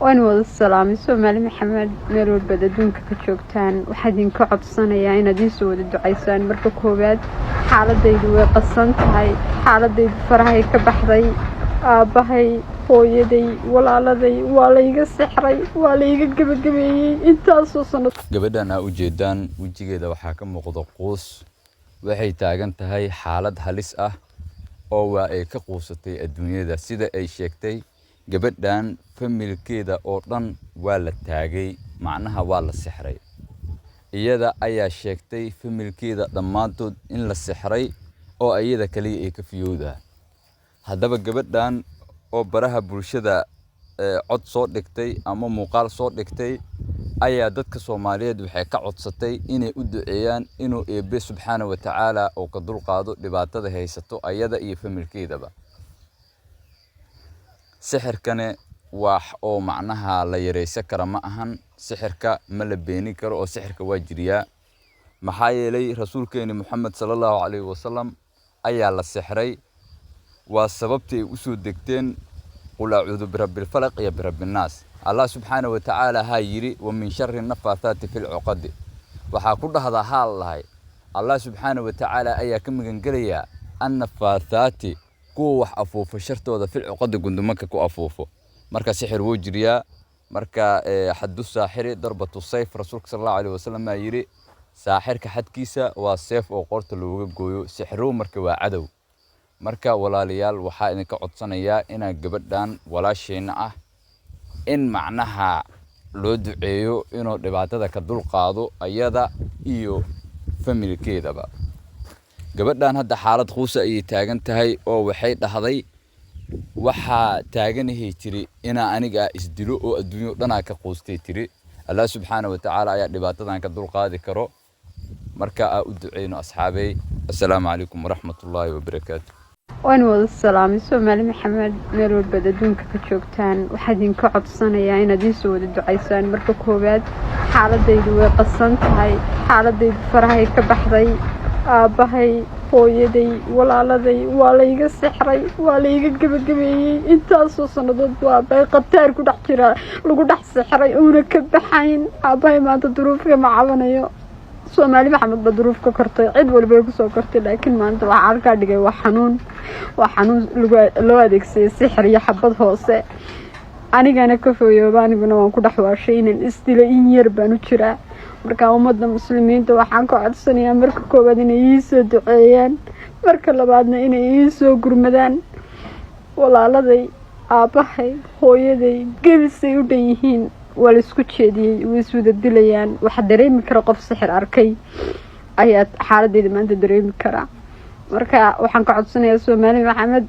waan wada salaamay Soomaali Maxamed meel walba adduunka ka joogtaan waxaan idinka codsanayaa inaad ii soo wada ducaysaan marka koowaad xaaladaydu way qasan tahay xaaladaydu farahay ka baxday aabahay hooyaday walaaladay waa la iga sixray waa la iga gabagabeeyay intaasoo sanad gabadhan u jeedaan wajigeeda waxaa ka muuqda quus waxay taagan tahay xaalad halis ah oo waa ay ka quusatay adduunyada sida ay sheegtay gabadhan familkeeda oo dhan waa la taagay macnaha waa la sixray iyada ayaa sheegtay familkeeda dhammaantood in la sixray oo iyada kaliya ay ka fiyowda haddaba gabadhan oo baraha bulshada cod soo dhigtay ama muuqaal soo dhigtay ayaa dadka Soomaaliyeed waxay ka codsatay inay u duceeyaan inuu Eebbe subxaanahu wa ta'aala oo ka dulqaado dhibaatada haysato ayada iyo familkeedaba sixirkane wax oo macnaha la yareysan kara ma ahan sixirka ma la beeni karo oo sixirka waa jiriya maxaa yeelay rasuulkeena Muhammad sallallahu alayhi wasallam ayaa la sixray waa sababtay u soo degteen qul a'uudu birabbil falaq ya birabbin nas Allah subhanahu wa ta'ala ha yiri wa min sharri nafathati fil 'uqad waxa ku dhahda haal lahay Allah subhanahu wa ta'ala ayaa ka magan galaya an nafathati ku wax afuufo shartooda fil 'uqad gundumaka ku afuufo marka sixir wuu jiriya marka xaddu saaxiri darbatu sayf rasuulka sallallahu alayhi wasallam ha yiri saaxirka xadkiisa waa sayf oo qorta looga gooyo sixiro marka waa cadow marka walaalayaal waxa idinka codsanayaa inaan gabadhan walaasheena ah in macnaha loo duceeyo inuu dhibaatada ka dulqaado ayada iyo familkeedaba gabadhan hadda xaalad quus ay taagan tahay oo waxay dhahday waxa taaganahay tiri ina aniga isdilo oo adduunyo dhan ka quustay tiri Allah subhanahu wa ta'ala ayaa dhibaatadan ka dulqaadi karo marka u duceeyno asxaabay assalaamu alaykum wa rahmatullahi wa barakaatuh waan wada salaamay Soomaali Maxamed meel walba adduunka ka joogtaan waxaan idinka codsanayaa inaad ii soo wada ducaysaan marka koowaad xaaladaydu way qasan tahay xaaladaydu farahay ka baxday aabahay hooyaday walaaladay waa la iga sixray waa la iga gabagabeeyay intaasoo sanadood waa bay qataar ku dhex jira lagu dhex sixray una ka baxayn aabahay maanta duruufka ma cabanayo Soomaali Maxamed badruuf ka kortay cid walba ay ku soo kortay laakiin maanta waxa halka dhigay waa xanuun loo adeegsaday sixir iyo xabad hoose anigana ka fooyoobaaniguna waan ku dhaxwaashay inaan isdilo in yar baan u jiraa marka ummadda muslimiinta waxaan ka codsanayaa marka koowaad inay ii soo duceeyaan marka labaadna inay ii soo gurmadaan walaaladay aabahay hooyaday gebisay u dhan yihiin wala isku jeediyay way iswada dilayaan waxa dareemi kara qof sixir arkay ayaa xaaladdeeda maanta dareemi kara marka waxaan ka codsanayaa Soomaali Maxamed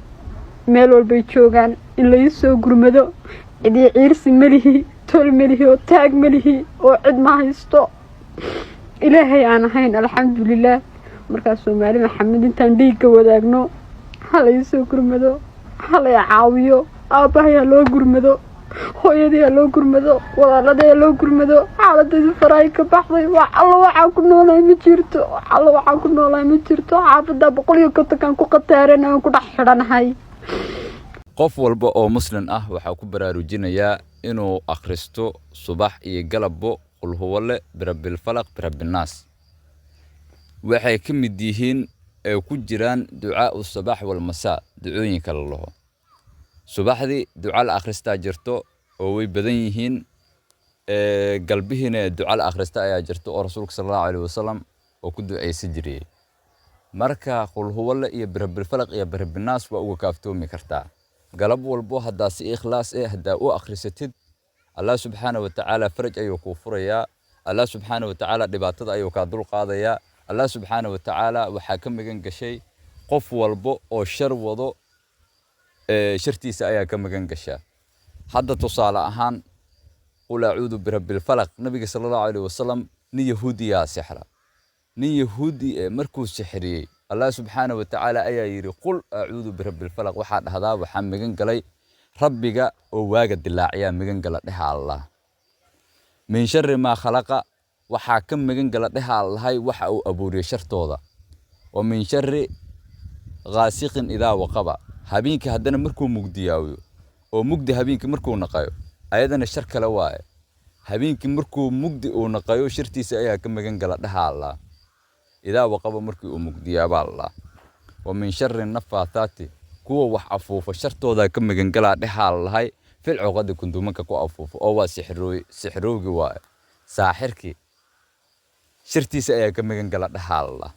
meel walba joogan in la soo gurmado cidii ciirsi malihi tol malihi oo taag malihi oo cid ma haysto ilaahay aan ahayn alxamdulillah marka Soomaali Maxamed intaan dhiiga wadaagno hala soo gurmado hala caawiyo aabahay loo gurmado hooyadii loo gurmado walaaladii loo gurmado xaaladii faraay ka baxday waxa ku noolay ma jirto xaafada 100 kan ku qataarana ku dhax xidhanahay qof walba oo muslim ah waxa ku baraarujinaya inuu akhristo subax iyo galabbo qul huwalle birabbil falaq birabbin nas waxay ka mid yihiin ay ku jiraan ducaa subax wal masaa ducooyinka Allah subaxdii duca la akhrista jirto oo way badan yihiin qalbihina duca la akhrista ayaa jirto oo rasuulka sallallahu alayhi wasallam oo ku duceysan jiray marka qul huwalle iyo birabbil falaq iyo birabbin nas waa uga kaaftoomi kartaa galab walbo hadaa si ikhlaas hadaa u akhrisatid Allah subhanahu wa ta'ala faraj ayuu ku furayaa Allah subhanahu wa ta'ala dhibaatada ayuu ka dulqaadayaa Allah subhanahu wa ta'ala waxa ka magan gashay qof walbo oo shar wado shartiisa ayaa ka magan gasha hadda tusaale ahaan qul a'uudu birabbil falaq nabiga sallallahu alayhi wasallam ni yahuudiya sixra ni yahuudi markuu sixriyay Allah subhanahu wa ta'ala ayaa yiri qul a'uudu birabbil falaq waxa dhahdaa waxa magan galay rabbiga oo waaga dilaaciya magan gala dhaha Allah min sharri ma khalaqa waxa ka magan gala dhaha Allah waxa uu abuuriyay shartooda oo min sharri غاسق إذا وقبا habeenkii hadana markuu mugdiyaayo oo mugdi habeenkii markuu naqayo ayadana shar kale waaye habeenkii markuu mugdi uu naqayo shirtiisa ayaa ka magan gala dhaha Allah idaa waqaba markii uu mugdiyaaba Allah wa min sharri nafaatati kuwa wax afuufa shartooda ka magan gala dhaha Allah fil cuqad kundumanka ku afuufa oo waa sixroogi waaye saaxirki shirtiisa ayaa ka magan gala dhaha Allah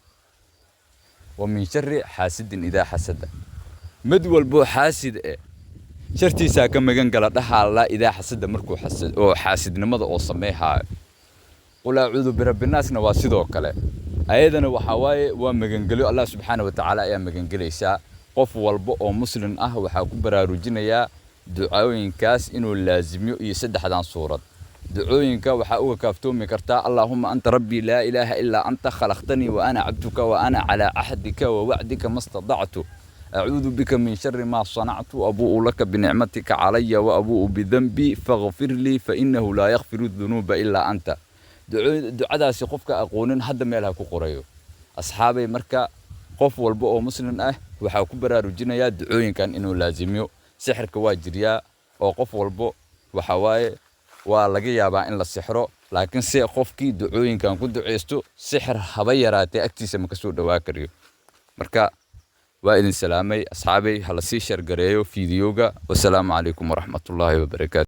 wa min sharri xaasidin idaa xasada mid walbo xaasid shartiisa ka magan gala dhaha Allah idaa xasada markuu xasad oo xaasidnimada oo sameeyaa qul a'uudu birabbinaasna waa sidoo kale ayadana waxa waaye waa magan galiyo Allah subhanahu wa ta'ala ayaa magan galaysa qof walba oo muslim ah waxa ku baraarujinaya ducooyinkaas inuu laazimiyo iyo saddexdan suurad ducooyinka waxa uga kaaftoomi kartaa Allahumma anta rabbi la ilaha illa anta khalaqtani wa ana 'abduka wa ana 'ala ahdika wa wa'dika mastada'tu أعوذ بك من شر ما صنعت وأبوء لك بنعمتك علي وأبوء بذنبي فاغفر لي فإنه لا يغفر الذنوب إلا أنت دعاء سقفك أقولن حد ما لها كقريو أصحابي مركا قف والبؤ مسلم وحاكو براروجينا يا دعوين كان إنه لازميو سحر كواجريا أو قف والبؤ وحواي ولقي يابا إن السحر لكن سي قفكي دعوين كان كنت عيستو سحر هبيراتي أكتيس مكسور دواكريو مركا وإذن سلامي أصحابي هلا سي شير غريو فيديوغا والسلام عليكم ورحمة الله وبركاته.